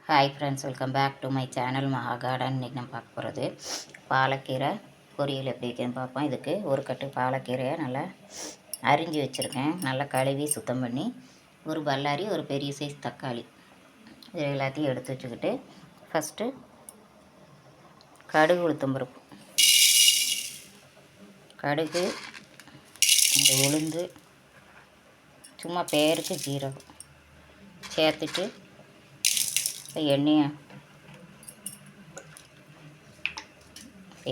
Hi friends, welcome back to my channel Maha garden. இன்றைக்கி நம்ம பார்க்க போகிறது பாலக்கீரை பொரியல் எப்படி இருக்குன்னு பார்ப்போம். இதுக்கு ஒரு கட்டு பாலக்கீரையை நல்லா அரிஞ்சு வச்சுருக்கேன். நல்லா கழுவி சுத்தம் பண்ணி ஒரு பல்லாரி, ஒரு பெரிய சைஸ் தக்காளி இது எல்லாத்தையும் எடுத்து வச்சுக்கிட்டு ஃபஸ்ட்டு கடுகு உளுத்தம்பருப்பு, கடுகு, இந்த உளுந்து, சும்மா பேருக்கு ஜீரகம் சேர்த்துட்டு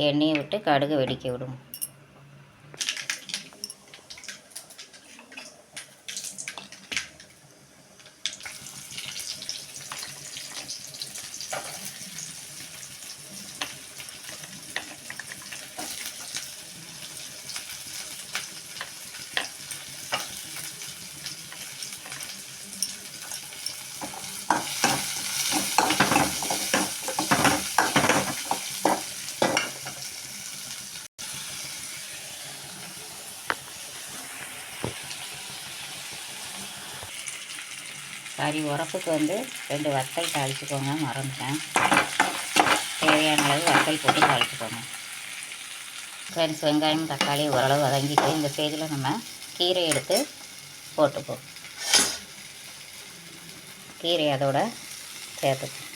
எண்ணெயை விட்டு கடுகு வெடிக்க விடும். கறி உரப்புக்கு 2 வத்தல் தாளிச்சுக்கோங்க, மறந்துட்டேன். தேவையான அளவு வத்தல் போட்டு தாளிச்சுக்கோங்க. ஃப்ரெண்ட்ஸ், வெங்காயம் தக்காளி ஓரளவு வதங்கிட்டு இந்த ஸ்டேஜில் நம்ம கீரை எடுத்து போட்டுப்போம். கீரை அதோட சேர்த்துப்போம்.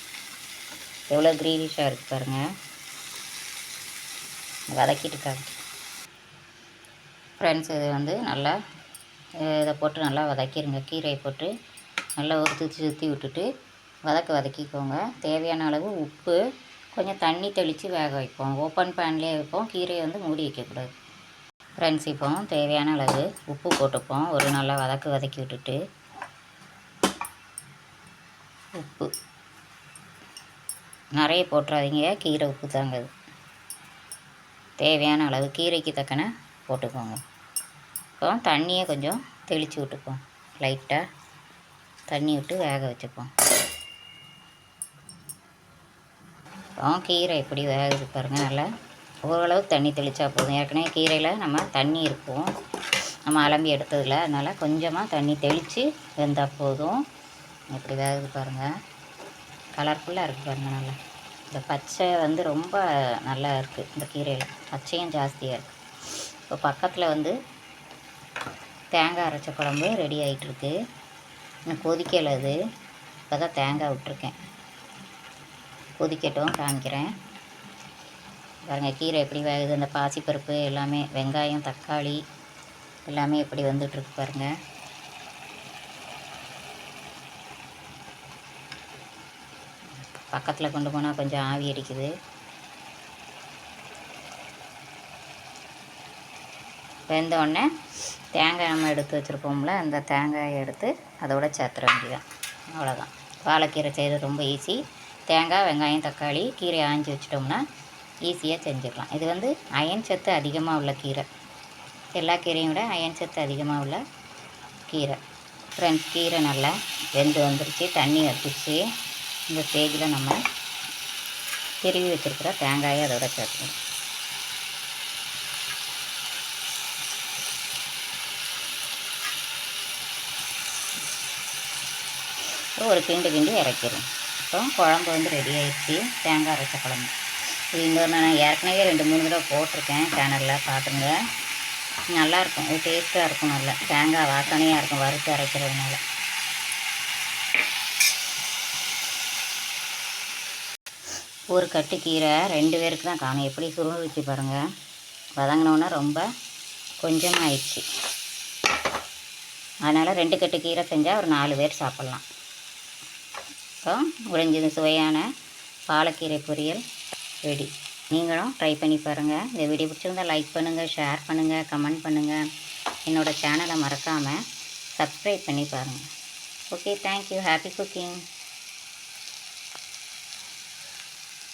எவ்வளோ க்ரீனிஷாக இருக்குது பாருங்கள். வதக்கிட்டு காமிச்சு ஃப்ரெண்ட்ஸ், இது நல்லா இதை போட்டு நல்லா வதக்கிடுங்க. கீரையை போட்டு நல்லா ஒரு சுற்றி விட்டுட்டு வதக்கிக்கோங்க. தேவையான அளவு உப்பு, கொஞ்சம் தண்ணி தெளித்து வேக வைப்போம். ஓப்பன் பேன்லேயே வைப்போம். கீரையை மூடி வைக்கக்கூடாது. ஃப்ரெண்ட்ஸ், இப்போ தேவையான அளவு உப்பு போட்டுப்போம். ஒரு நல்லா வதக்கி விட்டுட்டு உப்பு நிறைய போட்டுறாதீங்க, கீரை உப்பு தாங்குது. தேவையான அளவு கீரைக்கு தக்கன போட்டுக்கோங்க. இப்போ தண்ணியை கொஞ்சம் தெளித்து விட்டுப்போம். லைட்டாக தண்ணி விட்டு வேக வச்சுப்போம். இப்போ கீரை எப்படி வேகுது பாருங்கள். நல்லா ஓரளவுக்கு தண்ணி தெளித்தா போதும். ஏற்கனவே கீரையில் நம்ம தண்ணி இருக்கும், நம்ம அலம்பி எடுத்ததில். அதனால் கொஞ்சமாக தண்ணி தெளித்து வெந்தால் போதும். எப்படி வேகுது பாருங்கள். கலர்ஃபுல்லாக இருக்குது பாருங்கள். நல்லா இந்த பச்சை ரொம்ப நல்லா இருக்குது. இந்த கீரையில் பச்சையும் ஜாஸ்தியாக இருக்குது. இப்போ பக்கத்தில் தேங்காய் அரைச்ச குழம்பு ரெடி ஆகிட்டுருக்கு. இன்னும் கொதிக்கலை. அது இப்போ தான் தேங்காய் விட்டுருக்கேன். கொதிக்கட்டும், காமிக்கிறேன். பாருங்கள் கீரை எப்படி வேகுது. அந்த பாசிப்பருப்பு எல்லாமே, வெங்காயம் தக்காளி எல்லாமே எப்படி வந்துட்டுருக்கு பாருங்கள். பக்கத்தில் கொண்டு போனால் கொஞ்சம் ஆவி அடிக்குது. வெந்தோடனே தேங்காய் நம்ம எடுத்து வச்சுருப்போம்ல, அந்த தேங்காயை எடுத்து அதோட சேர்த்துற வேண்டியதான். அவ்வளோதான். பாலக்கீரை செய்கிறது ரொம்ப ஈஸி. தேங்காய், வெங்காயம், தக்காளி, கீரை ஆஞ்சி வச்சிட்டோம்னா ஈஸியாக செஞ்சுக்கலாம். இது அயன் சத்து அதிகமாக உள்ள கீரை. எல்லா கீரையும் விட அயன் சத்து அதிகமாக உள்ள கீரை. ஃப்ரெண்ட்ஸ், கீரை நல்லா வெந்து வந்துருச்சு, தண்ணி வச்சிருச்சு. இந்த ஸ்டேஜில் நம்ம திருவி வச்சுருக்கிற தேங்காயை அதோட சேர்த்துக்கணும். ஒரு கிண்டி இறக்கிடும். இப்போ குழம்பு ரெடி ஆகிடுச்சு. தேங்காய் அரைச்ச குழம்பு. இது இன்னொரு நான் ஏற்கனவே 2-3 தடவை போட்டிருக்கேன் சேனலில், பார்த்துங்க. நல்லாயிருக்கும். இது டேஸ்ட்டாக இருக்கும். நல்லா தேங்காய் வாசனையாக இருக்கும் வறுத்து அரைக்கிறதுனால. ஒரு கட்டு கீரை 2 பேருக்கு தான் காணும். எப்படி சுருண்டுச்சு பாருங்கள். வதங்கினோன்னா ரொம்ப கொஞ்சமாக ஆயிடுச்சு. அதனால் 2 கட்டு கீரை செஞ்சால் ஒரு 4 பேர் சாப்பிட்லாம். இப்போ முடிஞ்சது சுவையான பாலக்கீரை பொரியல் ரெடி. நீங்களும் ட்ரை பண்ணி பாருங்கள். இந்த வீடியோ பிடிச்சிருந்தால் லைக் பண்ணுங்கள், ஷேர் பண்ணுங்கள், கமெண்ட் பண்ணுங்கள். என்னோடய சேனலை மறக்காமல் சப்ஸ்கிரைப் பண்ணி பாருங்கள். Okay, thank you. Happy cooking.